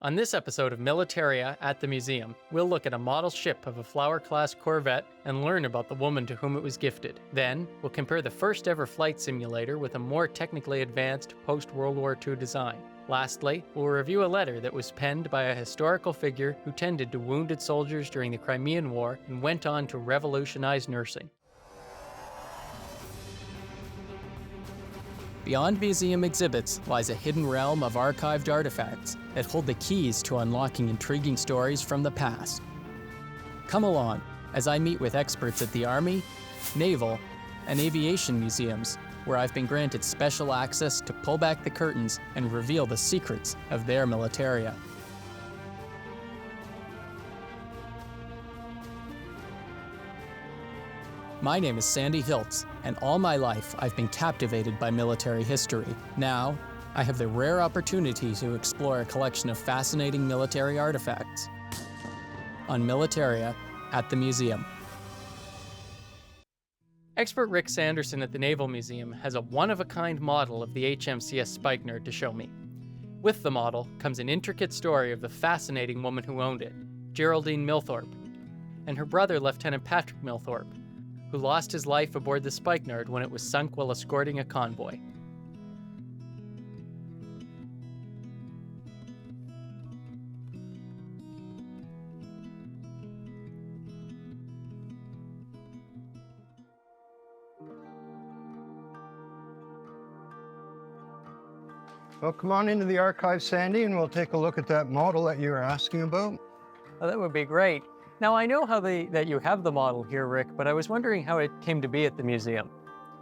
On this episode of Militaria at the museum, we'll look at a model ship of a Flower-class corvette and learn about the woman to whom it was gifted. Then, we'll compare the first ever flight simulator with a more technically advanced post-World War II design. Lastly, we'll review a letter that was penned by a historical figure who tended to wounded soldiers during the Crimean War and went on to revolutionize nursing. Beyond museum exhibits lies a hidden realm of archived artifacts that hold the keys to unlocking intriguing stories from the past. Come along as I meet with experts at the Army, Naval, and Aviation museums, where I've been granted special access to pull back the curtains and reveal the secrets of their Militaria. My name is Sandy Hiltz, and all my life I've been captivated by military history. Now, I have the rare opportunity to explore a collection of fascinating military artifacts on Militaria at the museum. Expert Rick Sanderson at the Naval Museum has a one-of-a-kind model of the HMCS Spikenard to show me. With the model comes an intricate story of the fascinating woman who owned it, Geraldine Milthorpe, and her brother, Lieutenant Patrick Milthorpe, who lost his life aboard the Spikenard when it was sunk while escorting a convoy. Well, come on into the archive, Sandy, and we'll take a look at that model that you were asking about. Oh, that would be great. Now, I know that you have the model here, Rick, but I was wondering how it came to be at the museum.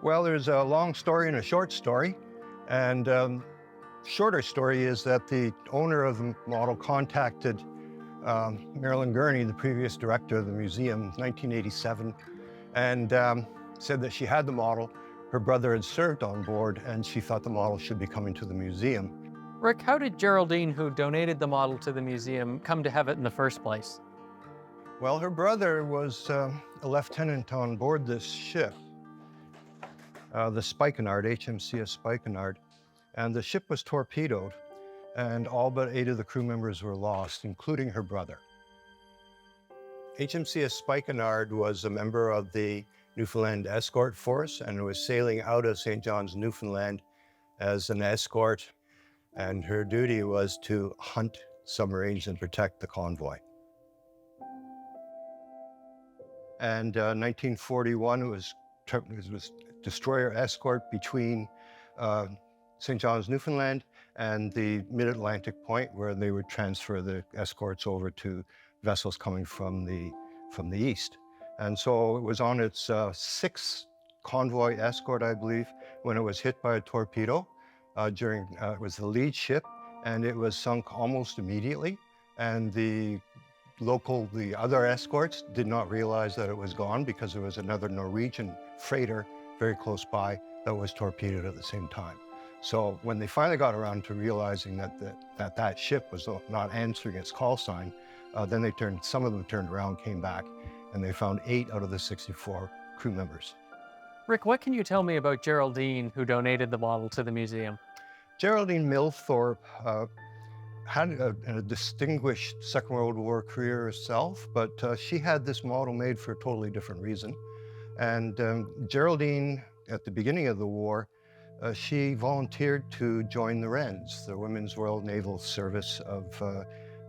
Well, there's a long story and a short story. And shorter story is that the owner of the model contacted Marilyn Gurney, the previous director of the museum, in 1987, and said that she had the model. Her brother had served on board, and she thought the model should be coming to the museum. Rick, how did Geraldine, who donated the model to the museum, come to have it in the first place? Well, her brother was a lieutenant on board this ship, the Spikenard, HMCS Spikenard, and the ship was torpedoed, and all but 8 of the crew members were lost, including her brother. HMCS Spikenard was a member of the Newfoundland Escort Force, and it was sailing out of St. John's, Newfoundland as an escort, and her duty was to hunt submarines and protect the convoy. And 1941, it was destroyer escort between St. John's, Newfoundland and the mid-Atlantic point, where they would transfer the escorts over to vessels coming from the east. And so it was on its 6th convoy escort, I believe, when it was hit by a torpedo. It was the lead ship, and it was sunk almost immediately. And the other escorts did not realize that it was gone because there was another Norwegian freighter very close by that was torpedoed at the same time. So when they finally got around to realizing that ship was not answering its call sign, then some of them turned around, came back, and they found 8 out of the 64 crew members. Rick, what can you tell me about Geraldine, who donated the model to the museum? Geraldine Milthorpe had a distinguished Second World War career herself, but she had this model made for a totally different reason. And Geraldine, at the beginning of the war, she volunteered to join the Wrens, the Women's Royal Naval Service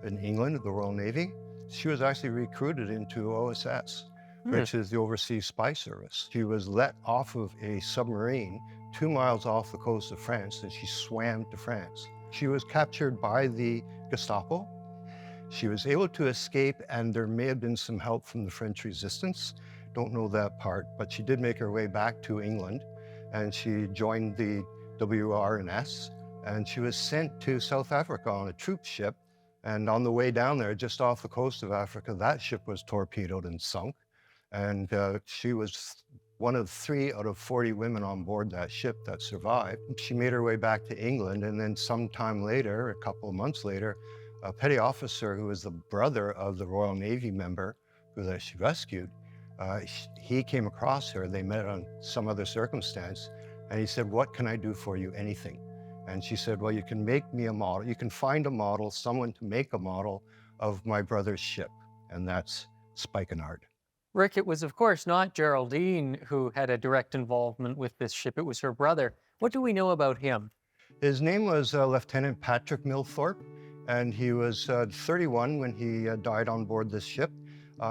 in England, the Royal Navy. She was actually recruited into OSS, which is the Overseas Spy Service. She was let off of a submarine 2 miles off the coast of France, and she swam to France. She was captured by the Gestapo. She was able to escape, and there may have been some help from the French resistance. Don't know that part, but she did make her way back to England, and she joined the WRNS, and she was sent to South Africa on a troop ship. And on the way down there, just off the coast of Africa, that ship was torpedoed and sunk. And she was one of 3 out of 40 women on board that ship that survived. She made her way back to England, and then sometime later, a couple of months later, a petty officer who was the brother of the Royal Navy member that she rescued, he came across her. They met on some other circumstance, and he said, "What can I do for you? Anything." And she said, well, you can make me a model. You can find a model, someone to make a model of my brother's ship. And that's Spikenard. Rick, it was, of course, not Geraldine who had a direct involvement with this ship. It was her brother. What do we know about him? His name was Lieutenant Patrick Milthorpe, and he was 31 when he died on board this ship.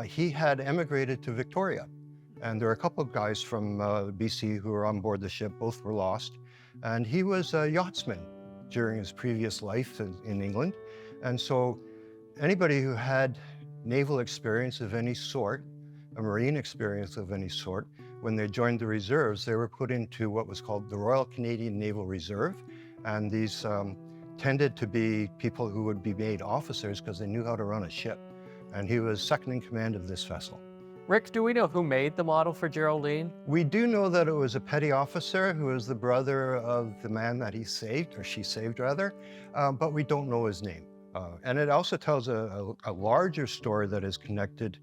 He had emigrated to Victoria, and there were a couple of guys from BC who were on board the ship. Both were lost, and he was a yachtsman during his previous life in England. And so anybody who had naval experience of any sort, a marine experience of any sort, when they joined the reserves, they were put into what was called the Royal Canadian Naval Reserve. And these tended to be people who would be made officers because they knew how to run a ship. And he was second in command of this vessel. Rick, do we know who made the model for Geraldine? We do know that it was a petty officer who was the brother of the man that he saved, or she saved rather, but we don't know his name. And it also tells a larger story that is connected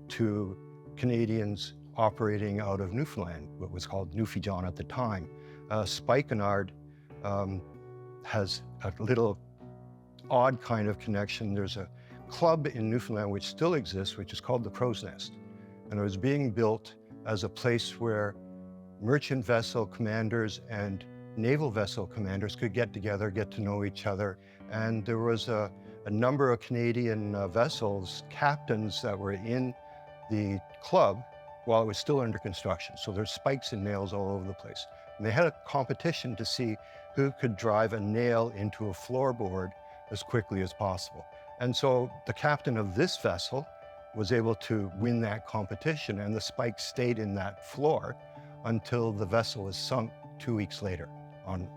to Canadians operating out of Newfoundland, what was called Newfie at the time. Spikenard has a little odd kind of connection. There's a club in Newfoundland which still exists, which is called the Crow's Nest. And it was being built as a place where merchant vessel commanders and naval vessel commanders could get together, get to know each other. And there was a number of Canadian vessels, captains that were in the club while it was still under construction. So there's spikes and nails all over the place. And they had a competition to see who could drive a nail into a floorboard as quickly as possible. And so the captain of this vessel was able to win that competition, and the spike stayed in that floor until the vessel was sunk 2 weeks later on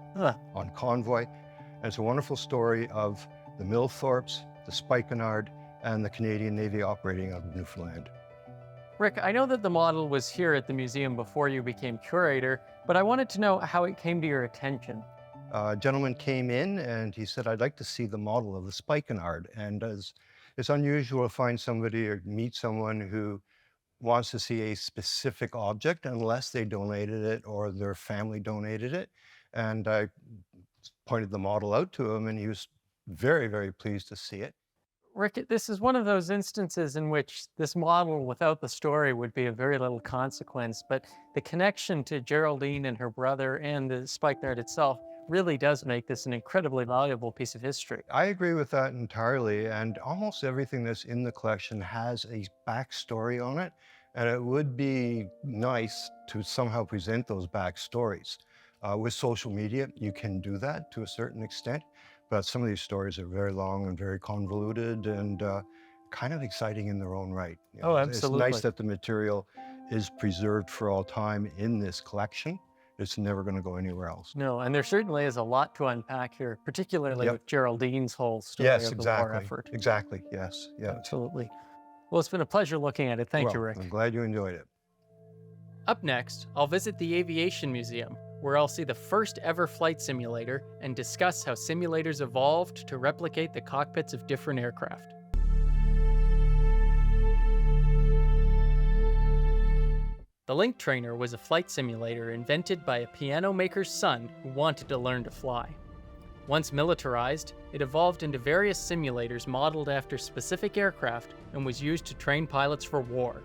convoy. And it's a wonderful story of the Milthorpes, the Spikenard, and the Canadian Navy operating out of Newfoundland. Rick, I know that the model was here at the museum before you became curator, but I wanted to know how it came to your attention. A gentleman came in and he said, I'd like to see the model of the Spikenard. And it's unusual to find somebody or meet someone who wants to see a specific object unless they donated it or their family donated it. And I pointed the model out to him and he was very, very pleased to see it. Rick, this is one of those instances in which this model without the story would be of very little consequence, but the connection to Geraldine and her brother and the Spikenard itself really does make this an incredibly valuable piece of history. I agree with that entirely, and almost everything that's in the collection has a backstory on it, and it would be nice to somehow present those backstories. With social media, you can do that to a certain extent, but some of these stories are very long and very convoluted and kind of exciting in their own right. You know, Oh, absolutely. It's nice that the material is preserved for all time in this collection. It's never going to go anywhere else. No, and there certainly is a lot to unpack here, particularly with Geraldine's whole story Yes, of the war effort. Exactly, yes, yeah. Absolutely. Well, it's been a pleasure looking at it. Thank you, Rick. I'm glad you enjoyed it. Up next, I'll visit the Aviation Museum, where I'll see the first ever flight simulator and discuss how simulators evolved to replicate the cockpits of different aircraft. The Link Trainer was a flight simulator invented by a piano maker's son who wanted to learn to fly. Once militarized, it evolved into various simulators modeled after specific aircraft and was used to train pilots for war.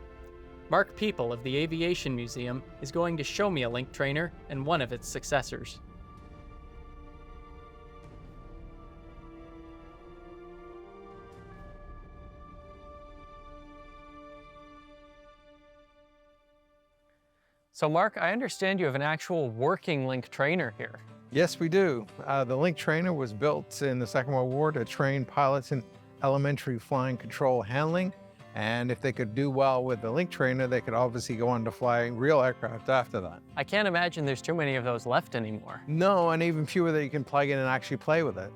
Mark People of the Aviation Museum is going to show me a Link Trainer and one of its successors. So Mark, I understand you have an actual working Link Trainer here. Yes, we do. The Link Trainer was built in the Second World War to train pilots in elementary flying control handling. And if they could do well with the Link Trainer, they could obviously go on to fly real aircraft after that. I can't imagine there's too many of those left anymore. No, and even fewer that you can plug in and actually play with it.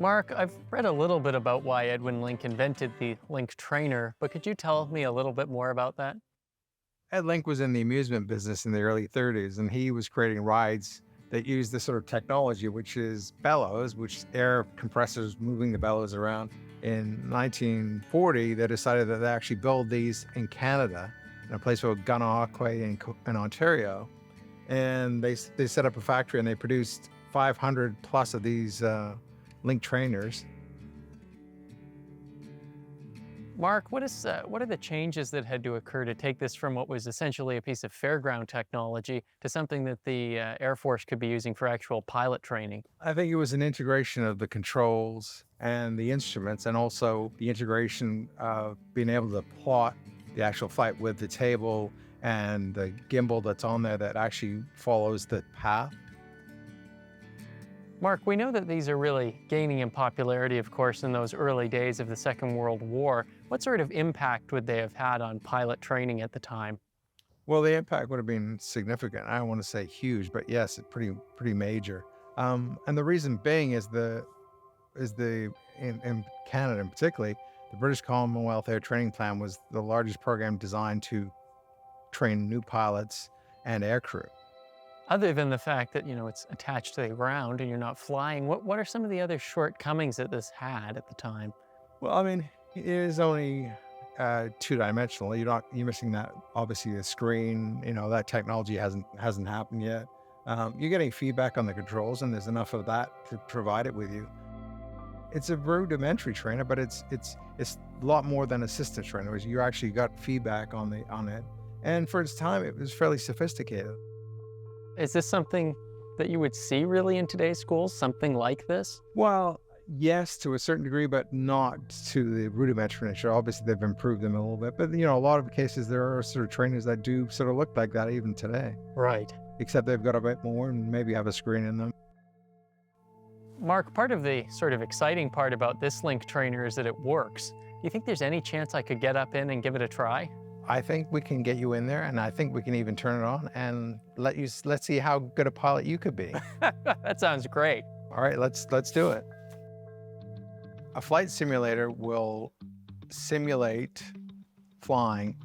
Mark, I've read a little bit about why Edwin Link invented the Link Trainer, but could you tell me a little bit more about that? Ed Link was in the amusement business in the early 30s, and he was creating rides that used this sort of technology, which is bellows, which air compressors moving the bellows around. In 1940, they decided that they actually build these in Canada, in a place called Gananoque in Ontario. And they set up a factory and they produced 500 plus of these Link trainers. Mark, what are the changes that had to occur to take this from what was essentially a piece of fairground technology to something that the Air Force could be using for actual pilot training? I think it was an integration of the controls and the instruments, and also the integration of being able to plot the actual flight with the table and the gimbal that's on there that actually follows the path. Mark, we know that these are really gaining in popularity, of course, in those early days of the Second World War. What sort of impact would they have had on pilot training at the time? Well, the impact would have been significant. I don't want to say huge, but yes, it's pretty major. And the reason being is in Canada, and particularly, the British Commonwealth Air Training Plan was the largest program designed to train new pilots and aircrew. Other than the fact that, it's attached to the ground and you're not flying, what are some of the other shortcomings that this had at the time? Well, I mean, it is only two-dimensional. You're missing that, obviously, the screen. That technology hasn't happened yet. You're getting feedback on the controls, and there's enough of that to provide it with you. It's a rudimentary trainer, but it's a lot more than assistance trainer. You actually got feedback on it, and for its time, it was fairly sophisticated. Is this something that you would see really in today's schools, something like this? Well, yes, to a certain degree, but not to the rudimentary nature. Obviously, they've improved them a little bit, but a lot of cases there are sort of trainers that do sort of look like that even today. Right. Except they've got a bit more and maybe have a screen in them. Mark, part of the sort of exciting part about this Link trainer is that it works. Do you think there's any chance I could get up in and give it a try? I think we can get you in there, and I think we can even turn it on and let's see how good a pilot you could be. That sounds great. All right, let's do it. A flight simulator will simulate flying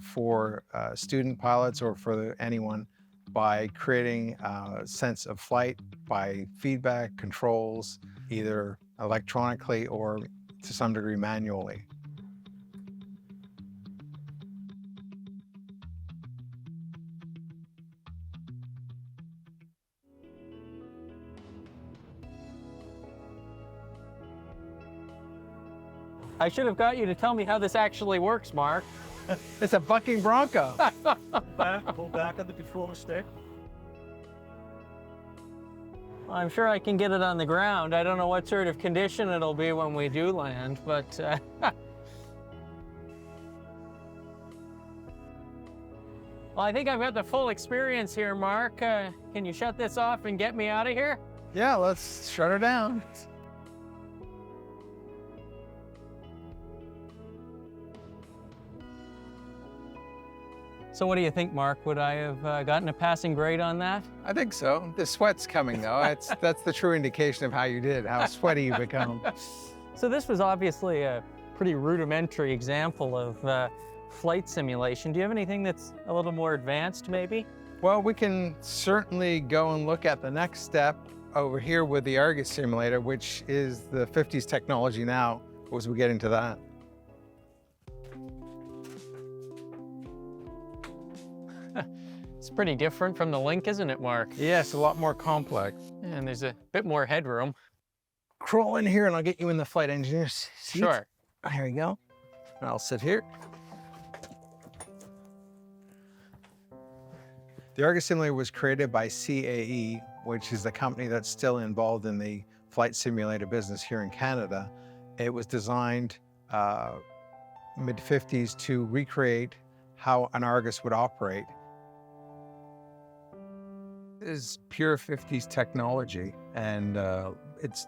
for student pilots or for anyone by creating a sense of flight by feedback controls, either electronically or to some degree manually. I should have got you to tell me how this actually works, Mark. It's a bucking bronco. Pull back on the controller stick. I'm sure I can get it on the ground. I don't know what sort of condition it'll be when we do land, but well, I think I've got the full experience here, Mark. Can you shut this off and get me out of here? Yeah, let's shut her down. So what do you think, Mark? Would I have gotten a passing grade on that? I think so. The sweat's coming though. That's the true indication of how you did, how sweaty you become. So this was obviously a pretty rudimentary example of flight simulation. Do you have anything that's a little more advanced, maybe? Well, we can certainly go and look at the next step over here with the Argus simulator, which is the 50s technology now, as we get into that. It's pretty different from the Link, isn't it, Mark? Yes, a lot more complex. And there's a bit more headroom. Crawl in here and I'll get you in the flight engineer seat. Sure. Here you go. And I'll sit here. The Argus simulator was created by CAE, which is the company that's still involved in the flight simulator business here in Canada. It was designed mid-50s to recreate how an Argus would operate. It is pure 50s technology, and it's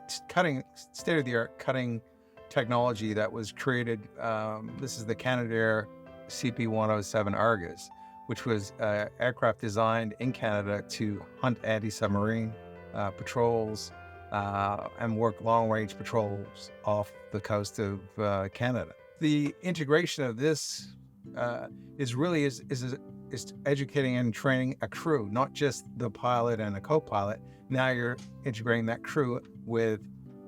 state-of-the-art cutting technology that was created. This is the Canadair CP-107 Argus, which was aircraft designed in Canada to hunt anti-submarine patrols and work long-range patrols off the coast of Canada. The integration of this is educating and training a crew, not just the pilot and a co-pilot. Now you're integrating that crew with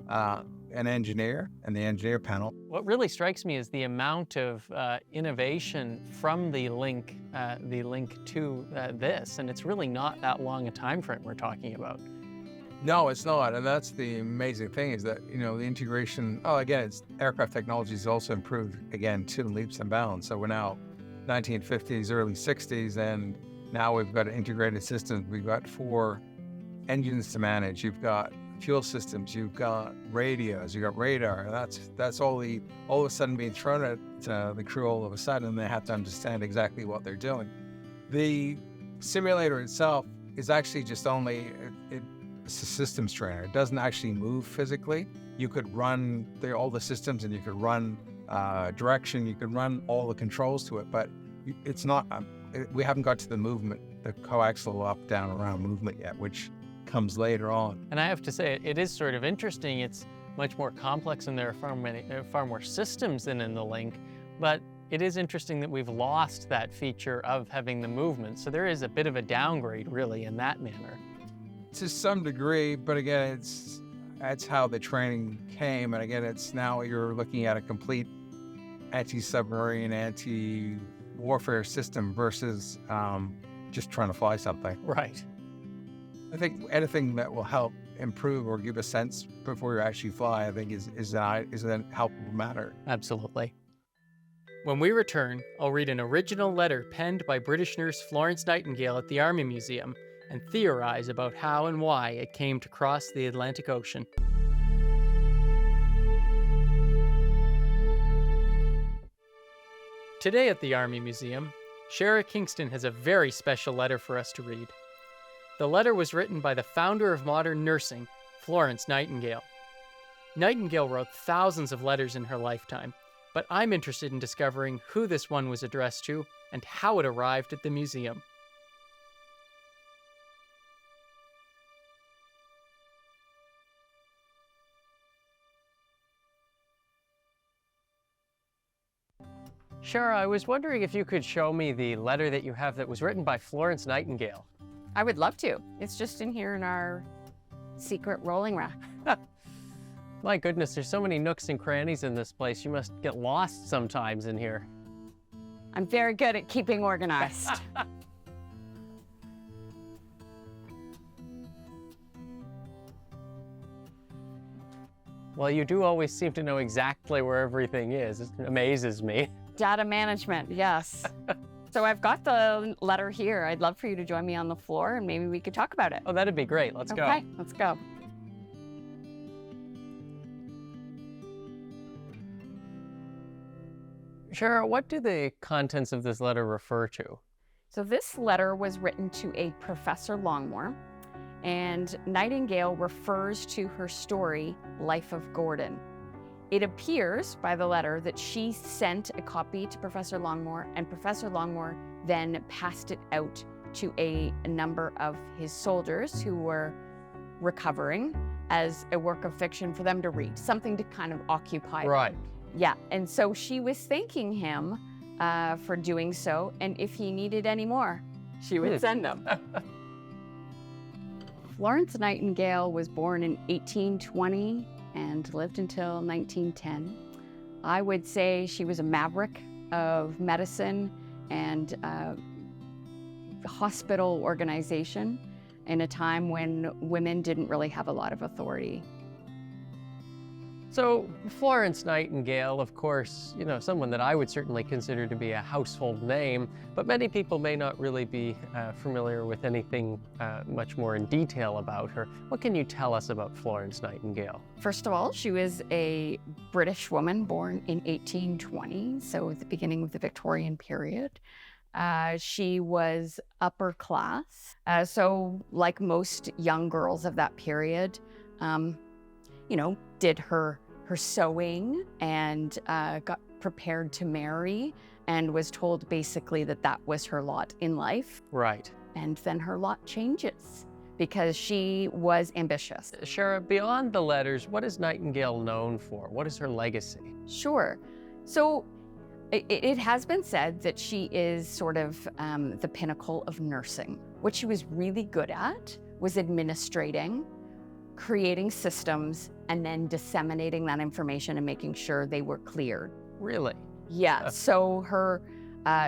an engineer and the engineer panel. What really strikes me is the amount of innovation from the Link to this, and it's really not that long a time frame we're talking about. No, it's not. And that's the amazing thing is that, the integration, it's aircraft technology has also improved again, too, leaps and bounds. So we're now 1950s, early 60s, and now we've got integrated systems. We've got 4 engines to manage. You've got fuel systems, you've got radios, you've got radar. That's all of a sudden being thrown at the crew all of a sudden, and they have to understand exactly what they're doing. The simulator itself is actually just it's a systems trainer. It doesn't actually move physically. You could run all the systems, and you could run direction, you could run all the controls to it, but it's not, we haven't got to the movement, the coaxial up, down, around movement yet, which comes later on. And I have to say, it is sort of interesting. It's much more complex, and there are far more systems than in the Link, but it is interesting that we've lost that feature of having the movement. So there is a bit of a downgrade, really, in that manner. To some degree, but again, that's how the training came. And again, it's now you're looking at a complete anti-submarine, anti-warfare system versus just trying to fly something. Right. I think anything that will help improve or give a sense before you actually fly, I think is a helpful matter. Absolutely. When we return, I'll read an original letter penned by British nurse Florence Nightingale at the Army Museum and theorize about how and why it came to cross the Atlantic Ocean. Today at the Army Museum, Shara Kingston has a very special letter for us to read. The letter was written by the founder of modern nursing, Florence Nightingale. Nightingale wrote thousands of letters in her lifetime, but I'm interested in discovering who this one was addressed to and how it arrived at the museum. Shara, I was wondering if you could show me the letter that you have that was written by Florence Nightingale. I would love to. It's just in here in our secret rolling rack. My goodness, there's so many nooks and crannies in this place. You must get lost sometimes in here. I'm very good at keeping organized. Well, you do always seem to know exactly where everything is. It amazes me. Data management, yes. So I've got the letter here. I'd love for you to join me on the floor and maybe we could talk about it. Oh, that'd be great. Let's go. Okay, let's go. Shara, what do the contents of this letter refer to? So this letter was written to a Professor Longmore, and Nightingale refers to her story, Life of Gordon. It appears by the letter that she sent a copy to Professor Longmore, and Professor Longmore then passed it out to a number of his soldiers who were recovering as a work of fiction for them to read, something to kind of occupy them. Right. Yeah, and so she was thanking him for doing so, and if he needed any more, she would send them. Florence Nightingale was born in 1820 and lived until 1910. I would say she was a maverick of medicine and hospital organization in a time when women didn't really have a lot of authority. So Florence Nightingale, of course, someone that I would certainly consider to be a household name, but many people may not really be familiar with anything much more in detail about her. What can you tell us about Florence Nightingale? First of all, she was a British woman born in 1820, so at the beginning of the Victorian period. She was upper class, so like most young girls of that period, did her sewing and got prepared to marry and was told basically that that was her lot in life. Right. And then her lot changes because she was ambitious. Shara, beyond the letters, what is Nightingale known for? What is her legacy? Sure. So it has been said that she is sort of the pinnacle of nursing. What she was really good at was administrating, creating systems, and then disseminating that information and making sure they were cleared. Really? Yeah, so her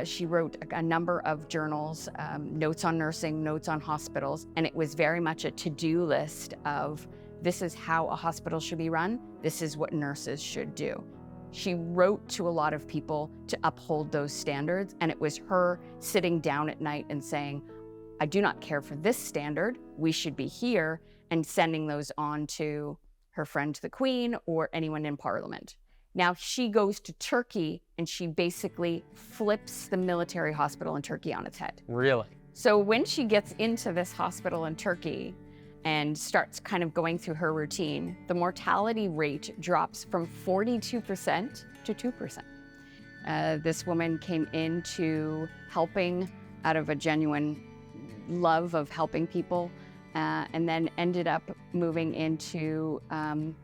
She wrote a number of journals, notes on nursing, notes on hospitals, and it was very much a to-do list of this is how a hospital should be run, this is what nurses should do. She wrote to a lot of people to uphold those standards, and it was her sitting down at night and saying, I do not care for this standard, we should be here, and sending those on to her friend the Queen or anyone in Parliament. Now she goes to Turkey and she basically flips the military hospital in Turkey on its head. Really? So when she gets into this hospital in Turkey and starts kind of going through her routine, the mortality rate drops from 42% to 2%. This woman came into helping out of a genuine love of helping people, and then ended up moving into an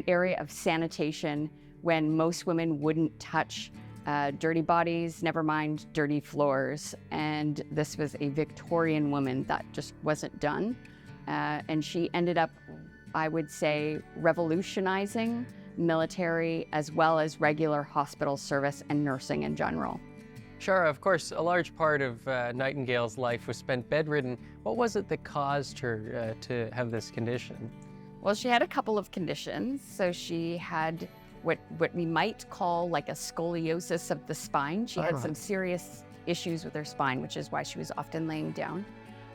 area of sanitation when most women wouldn't touch dirty bodies, never mind dirty floors. And this was a Victorian woman that just wasn't done. And she ended up, I would say, revolutionizing military as well as regular hospital service and nursing in general. Sure, of course, a large part of Nightingale's life was spent bedridden. What was it that caused her to have this condition? Well, she had a couple of conditions. So she had what we might call like a scoliosis of the spine. She had some serious issues with her spine, which is why she was often laying down.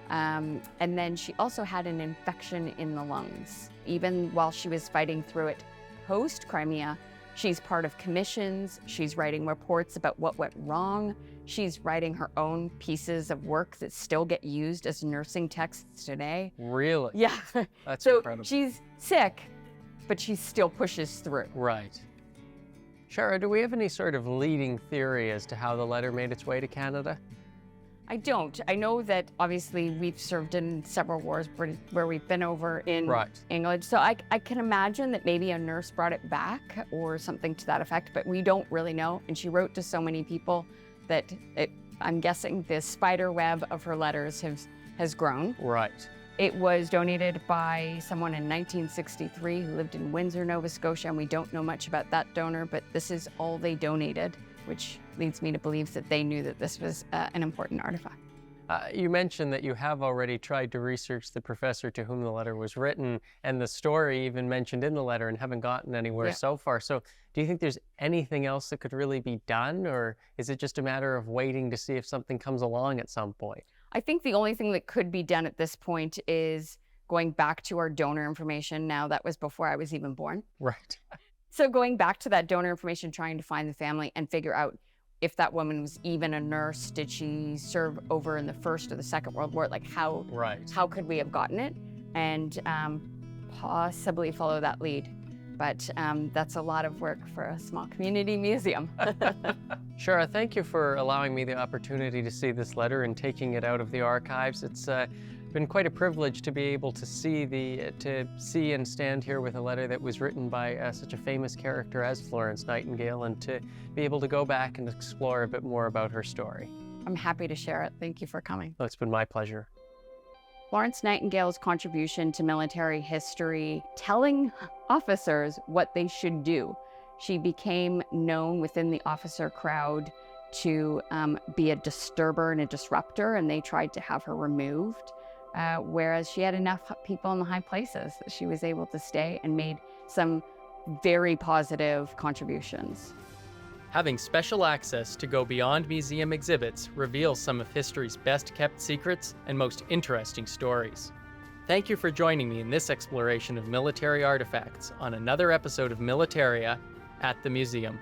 And then she also had an infection in the lungs. Even while she was fighting through it post-Crimea, she's part of commissions, she's writing reports about what went wrong, she's writing her own pieces of work that still get used as nursing texts today. Really? Yeah. That's so incredible. She's sick, but she still pushes through. Right. Shara, do we have any sort of leading theory as to how the letter made its way to Canada? I don't. I know that obviously we've served in several wars where we've been over in England. So I can imagine that maybe a nurse brought it back or something to that effect, but we don't really know. And she wrote to so many people that I'm guessing the spider web of her letters has grown. Right. It was donated by someone in 1963 who lived in Windsor, Nova Scotia, and we don't know much about that donor, but this is all they donated, which leads me to believe that they knew that this was an important artifact. You mentioned that you have already tried to research the professor to whom the letter was written, and the story even mentioned in the letter, and haven't gotten anywhere so far. So do you think there's anything else that could really be done, or is it just a matter of waiting to see if something comes along at some point? I think the only thing that could be done at this point is going back to our donor information. Now, that was before I was even born. Right. So going back to that donor information, trying to find the family and figure out if that woman was even a nurse. Did she serve over in the First or the Second World War? Like how could we have gotten it? And possibly follow that lead. But that's a lot of work for a small community museum. Shara, thank you for allowing me the opportunity to see this letter and taking it out of the archives. It's been quite a privilege to be able to see and stand here with a letter that was written by such a famous character as Florence Nightingale, and to be able to go back and explore a bit more about her story. I'm happy to share it. Thank you for coming. It's been my pleasure. Florence Nightingale's contribution to military history, telling officers what they should do. She became known within the officer crowd to be a disturber and a disruptor, and they tried to have her removed. Whereas she had enough people in the high places that she was able to stay and made some very positive contributions. Having special access to go beyond museum exhibits reveals some of history's best kept secrets and most interesting stories. Thank you for joining me in this exploration of military artifacts on another episode of Militaria at the museum.